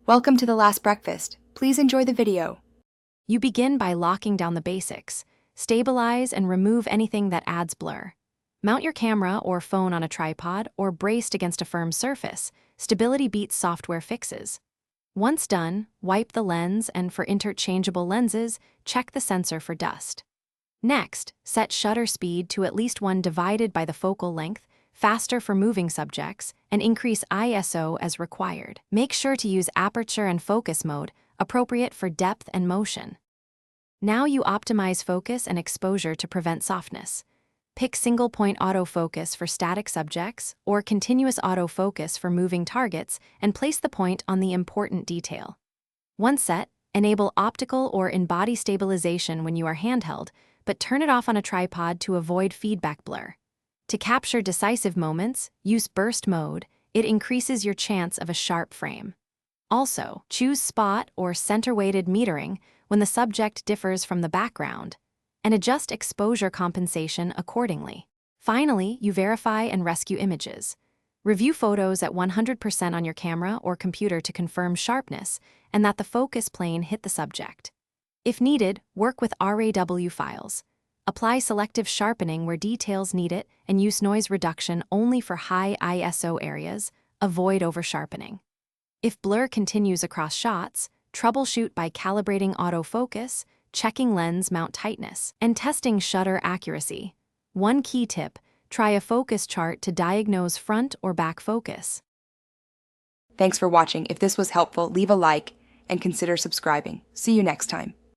Welcome to The Last Breakfast. Please enjoy the video. You begin by locking down the basics. Stabilize and remove anything that adds blur. Mount your camera or phone on a tripod or braced against a firm surface. Stability beats software fixes. Once done, wipe the lens, and for interchangeable lenses, check the sensor for dust. Next, set shutter speed to at least 1 divided by the focal length, faster for moving subjects, and increase ISO as required. Make sure to use aperture and focus mode, appropriate for depth and motion. Now you optimize focus and exposure to prevent softness. Pick single-point autofocus for static subjects or continuous autofocus for moving targets and place the point on the important detail. Once set, enable optical or in-body stabilization when you are handheld, but turn it off on a tripod to avoid feedback blur. To capture decisive moments, use burst mode. It increases your chance of a sharp frame. Also, choose spot or center-weighted metering when the subject differs from the background, and adjust exposure compensation accordingly. Finally, you verify and rescue images. Review photos at 100% on your camera or computer to confirm sharpness and that the focus plane hit the subject. If needed, work with RAW files. Apply selective sharpening where details need it and use noise reduction only for high ISO areas. Avoid over-sharpening. If blur continues across shots, troubleshoot by calibrating autofocus, checking lens mount tightness, and testing shutter accuracy. One key tip: try a focus chart to diagnose front or back focus. Thanks for watching. If this was helpful, leave a like and consider subscribing. See you next time.